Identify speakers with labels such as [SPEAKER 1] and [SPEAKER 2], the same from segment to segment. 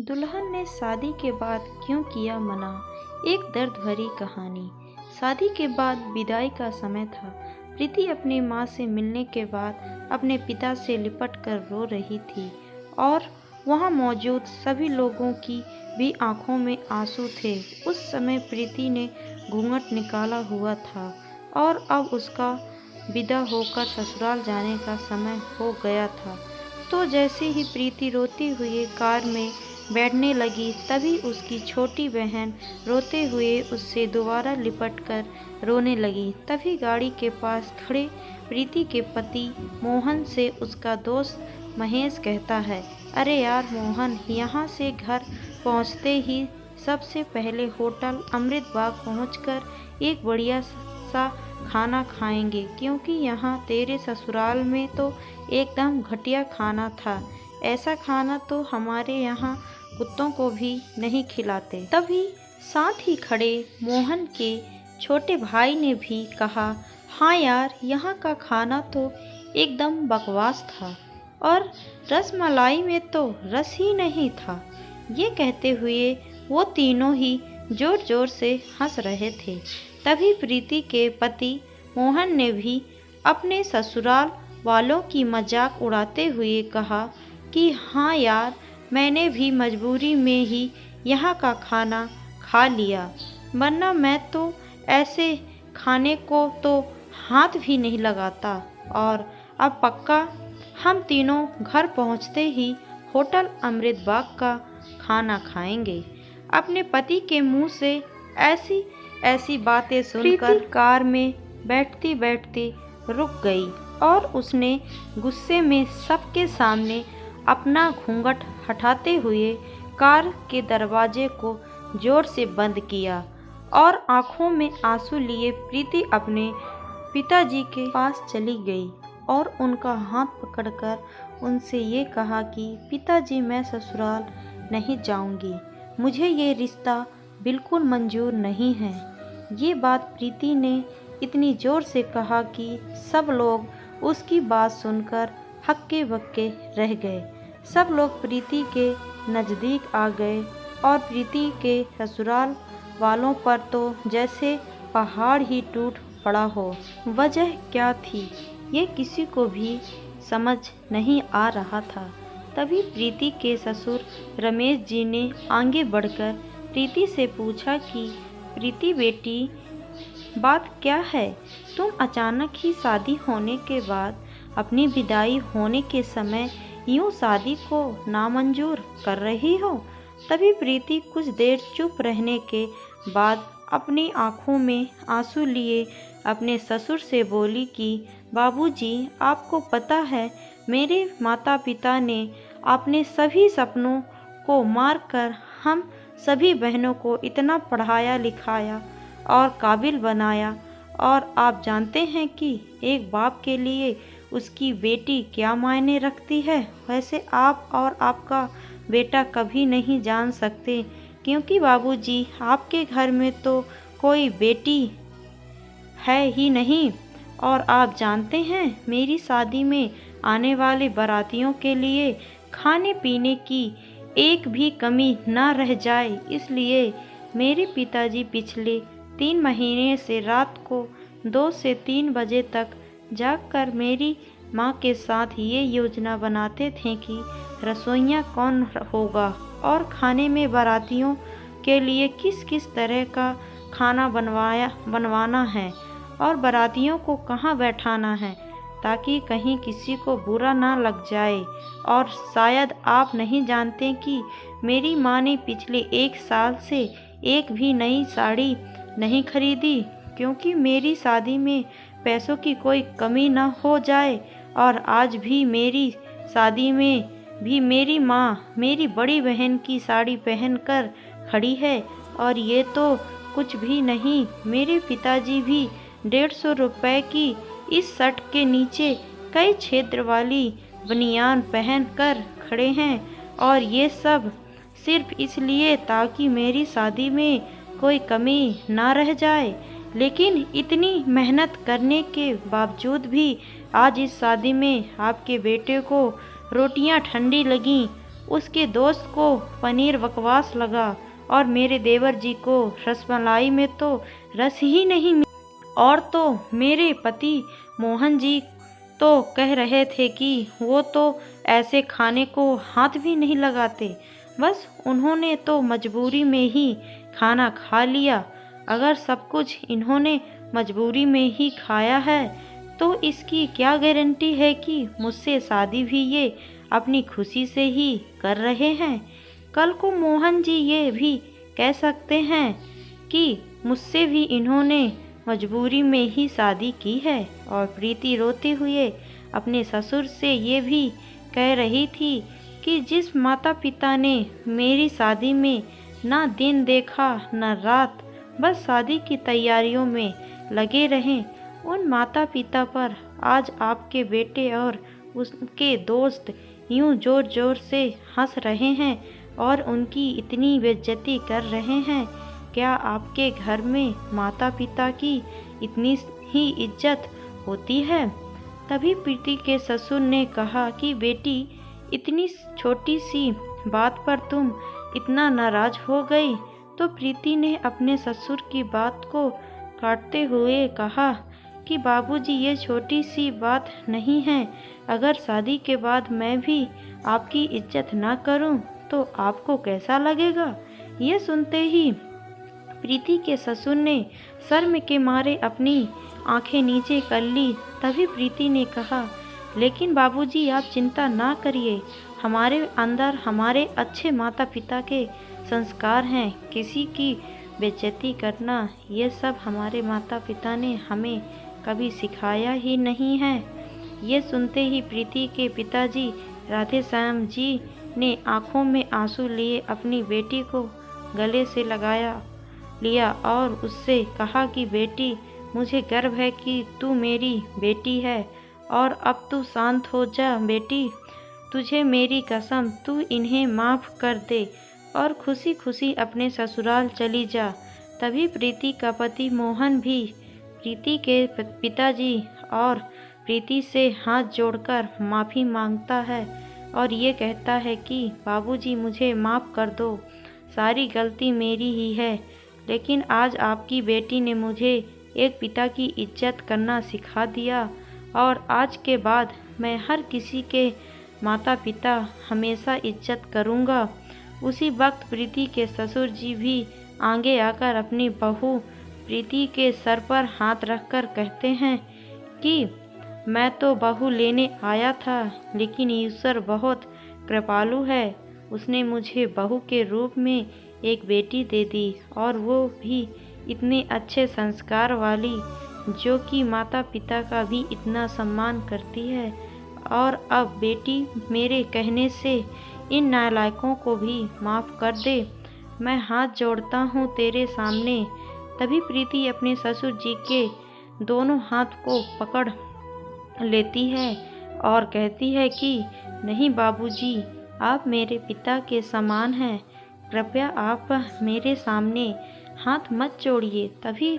[SPEAKER 1] दुल्हन ने शादी के बाद क्यों किया मना, एक दर्द भरी कहानी। शादी के बाद विदाई का समय था। प्रीति अपनी माँ से मिलने के बाद अपने पिता से लिपट कर रो रही थी और वहाँ मौजूद सभी लोगों की भी आंखों में आंसू थे। उस समय प्रीति ने घूंघट निकाला हुआ था और अब उसका विदा होकर ससुराल जाने का समय हो गया था। तो जैसे ही प्रीति रोती हुई कार में बैठने लगी, तभी उसकी छोटी बहन रोते हुए उससे दोबारा लिपट कर रोने लगी। तभी गाड़ी के पास खड़े प्रीति के पति मोहन से उसका दोस्त महेश कहता है, अरे यार मोहन, यहाँ से घर पहुँचते ही सबसे पहले होटल अमृत बाग पहुँचकर एक बढ़िया सा खाना खाएंगे, क्योंकि यहाँ तेरे ससुराल में तो एकदम घटिया खाना था। ऐसा खाना तो हमारे यहाँ कुत्तों को भी नहीं खिलाते। तभी साथ ही खड़े मोहन के छोटे भाई ने भी कहा, हाँ यार, यहाँ का खाना तो एकदम बकवास था और रसमलाई में तो रस ही नहीं था। ये कहते हुए वो तीनों ही जोर जोर से हंस रहे थे। तभी प्रीति के पति मोहन ने भी अपने ससुराल वालों की मजाक उड़ाते हुए कहा कि हाँ यार, मैंने भी मजबूरी में ही यहाँ का खाना खा लिया, वरना मैं तो ऐसे खाने को तो हाथ भी नहीं लगाता। और अब पक्का हम तीनों घर पहुँचते ही होटल अमृत बाग का खाना खाएंगे। अपने पति के मुंह से ऐसी ऐसी बातें सुनकर कार में बैठती बैठती रुक गई और उसने गुस्से में सबके सामने अपना घूंघट हटाते हुए कार के दरवाजे को जोर से बंद किया और आंखों में आंसू लिए प्रीति अपने पिताजी के पास चली गई और उनका हाथ पकड़कर उनसे ये कहा कि पिताजी, मैं ससुराल नहीं जाऊंगी, मुझे ये रिश्ता बिल्कुल मंजूर नहीं है। ये बात प्रीति ने इतनी ज़ोर से कहा कि सब लोग उसकी बात सुनकर हक्के बक्के रह गए। सब लोग प्रीति के नज़दीक आ गए और प्रीति के ससुराल वालों पर तो जैसे पहाड़ ही टूट पड़ा हो। वजह क्या थी, ये किसी को भी समझ नहीं आ रहा था। तभी प्रीति के ससुर रमेश जी ने आगे बढ़कर प्रीति से पूछा कि प्रीति बेटी, बात क्या है? तुम अचानक ही शादी होने के बाद अपनी विदाई होने के समय यूं शादी को नामंजूर कर रही हो। तभी प्रीति कुछ देर चुप रहने के बाद अपनी आंखों में आंसू लिए अपने ससुर से बोली कि बाबूजी, आपको पता है, मेरे माता पिता ने अपने सभी सपनों को मारकर हम सभी बहनों को इतना पढ़ाया लिखाया और काबिल बनाया, और आप जानते हैं कि एक बाप के लिए उसकी बेटी क्या मायने रखती है। वैसे आप और आपका बेटा कभी नहीं जान सकते, क्योंकि बाबूजी, आपके घर में तो कोई बेटी है ही नहीं। और आप जानते हैं, मेरी शादी में आने वाले बारातियों के लिए खाने पीने की एक भी कमी ना रह जाए, इसलिए मेरे पिताजी पिछले 3 महीने से रात को 2 से 3 बजे तक जागकर मेरी माँ के साथ ये योजना बनाते थे कि रसोइया कौन होगा और खाने में बारातियों के लिए किस किस तरह का खाना बनवाना है और बारातियों को कहाँ बैठाना है, ताकि कहीं किसी को बुरा ना लग जाए। और शायद आप नहीं जानते कि मेरी माँ ने पिछले 1 साल से एक भी नई साड़ी नहीं खरीदी, क्योंकि मेरी शादी में पैसों की कोई कमी ना हो जाए। और आज भी मेरी शादी में भी मेरी माँ मेरी बड़ी बहन की साड़ी पहनकर खड़ी है। और ये तो कुछ भी नहीं, मेरे पिताजी भी 150 रुपए की इस शर्ट के नीचे कई क्षेत्र वाली बनियान पहन कर खड़े हैं, और ये सब सिर्फ इसलिए ताकि मेरी शादी में कोई कमी ना रह जाए। लेकिन इतनी मेहनत करने के बावजूद भी आज इस शादी में आपके बेटे को रोटियां ठंडी लगीं, उसके दोस्त को पनीर बकवास लगा और मेरे देवर जी को रसमलाई में तो रस ही नहीं मिला। और तो मेरे पति मोहन जी तो कह रहे थे कि वो तो ऐसे खाने को हाथ भी नहीं लगाते, बस उन्होंने तो मजबूरी में ही खाना खा लिया। अगर सब कुछ इन्होंने मजबूरी में ही खाया है तो इसकी क्या गारंटी है कि मुझसे शादी भी ये अपनी खुशी से ही कर रहे हैं। कल को मोहन जी ये भी कह सकते हैं कि मुझसे भी इन्होंने मजबूरी में ही शादी की है। और प्रीति रोते हुए अपने ससुर से ये भी कह रही थी कि जिस माता पिता ने मेरी शादी में ना दिन देखा न रात, बस शादी की तैयारियों में लगे रहें, उन माता पिता पर आज आपके बेटे और उसके दोस्त यूं जोर जोर से हंस रहे हैं और उनकी इतनी बेइज्जती कर रहे हैं। क्या आपके घर में माता पिता की इतनी ही इज्जत होती है? तभी प्रीति के ससुर ने कहा कि बेटी, इतनी छोटी सी बात पर तुम इतना नाराज हो गई। तो प्रीति ने अपने ससुर की बात को काटते हुए कहा कि बाबूजी, ये छोटी सी बात नहीं है। अगर शादी के बाद मैं भी आपकी इज्जत ना करूं तो आपको कैसा लगेगा? ये सुनते ही प्रीति के ससुर ने शर्म के मारे अपनी आंखें नीचे कर ली। तभी प्रीति ने कहा, लेकिन बाबूजी आप चिंता ना करिए, हमारे अंदर हमारे अच्छे माता पिता के संस्कार हैं। किसी की बेइज्जती करना ये सब हमारे माता पिता ने हमें कभी सिखाया ही नहीं है। ये सुनते ही प्रीति के पिताजी राधे श्याम जी ने आंखों में आंसू लिए अपनी बेटी को गले से लगाया लिया और उससे कहा कि बेटी, मुझे गर्व है कि तू मेरी बेटी है और अब तू शांत हो जा बेटी। तुझे मेरी कसम, तू इन्हें माफ़ कर दे और खुशी खुशी अपने ससुराल चली जा। तभी प्रीति का पति मोहन भी प्रीति के पिताजी और प्रीति से हाथ जोड़कर माफ़ी मांगता है और ये कहता है कि बाबूजी, मुझे माफ़ कर दो, सारी गलती मेरी ही है। लेकिन आज आपकी बेटी ने मुझे एक पिता की इज्जत करना सिखा दिया और आज के बाद मैं हर किसी के माता पिता हमेशा इज्जत करूँगा। उसी वक्त प्रीति के ससुर जी भी आगे आकर अपनी बहू प्रीति के सर पर हाथ रखकर कहते हैं कि मैं तो बहू लेने आया था, लेकिन ईश्वर बहुत कृपालु है, उसने मुझे बहू के रूप में एक बेटी दे दी और वो भी इतने अच्छे संस्कार वाली, जो कि माता पिता का भी इतना सम्मान करती है। और अब बेटी, मेरे कहने से इन नालायकों को भी माफ़ कर दे, मैं हाथ जोड़ता हूँ तेरे सामने। तभी प्रीति अपने ससुर जी के दोनों हाथ को पकड़ लेती है और कहती है कि नहीं बाबूजी, आप मेरे पिता के समान हैं, कृपया आप मेरे सामने हाथ मत जोड़िए। तभी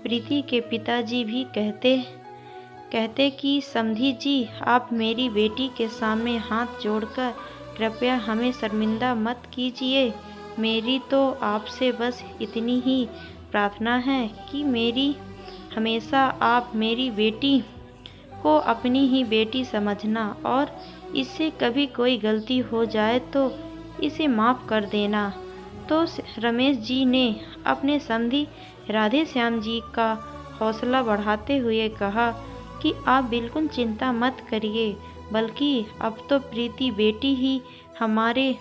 [SPEAKER 1] प्रीति के पिताजी भी कहते कि समधी जी, आप मेरी बेटी के सामने हाथ जोड़कर कृपया हमें शर्मिंदा मत कीजिए। मेरी तो आपसे बस इतनी ही प्रार्थना है कि हमेशा आप मेरी बेटी को अपनी ही बेटी समझना और इससे कभी कोई गलती हो जाए तो इसे माफ़ कर देना। तो रमेश जी ने अपने समधी राधे श्याम जी का हौसला बढ़ाते हुए कहा कि आप बिल्कुल चिंता मत करिए, बल्कि अब तो प्रीति बेटी ही हमारे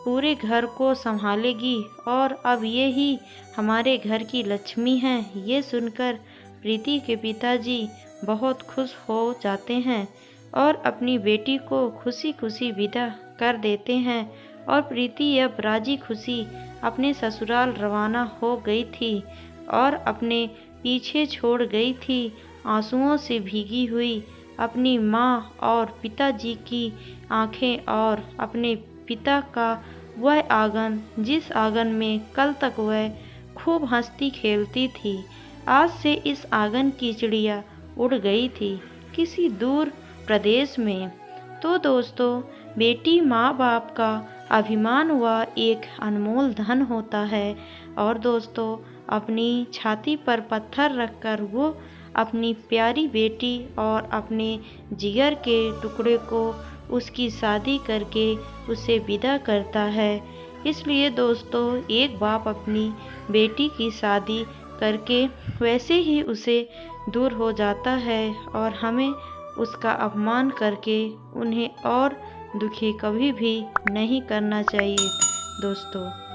[SPEAKER 1] पूरे घर को संभालेगी और अब ये ही हमारे घर की लक्ष्मी हैं। ये सुनकर प्रीति के पिताजी बहुत खुश हो जाते हैं और अपनी बेटी को खुशी खुशी विदा कर देते हैं और प्रीति अब राजी खुशी अपने ससुराल रवाना हो गई थी और अपने पीछे छोड़ गई थी आंसुओं से भीगी हुई अपनी माँ और पिताजी की आंखें और अपने पिता का वह आंगन, जिस आंगन में कल तक वह खूब हंसती खेलती थी। आज से इस आंगन की चिड़िया उड़ गई थी किसी दूर प्रदेश में। तो दोस्तों, बेटी माँ बाप का अभिमान वह एक अनमोल धन होता है। और दोस्तों, अपनी छाती पर पत्थर रखकर वो अपनी प्यारी बेटी और अपने जिगर के टुकड़े को उसकी शादी करके उसे विदा करता है। इसलिए दोस्तों, एक बाप अपनी बेटी की शादी करके वैसे ही उसे दूर हो जाता है और हमें उसका अपमान करके उन्हें और दुखी कभी भी नहीं करना चाहिए दोस्तों।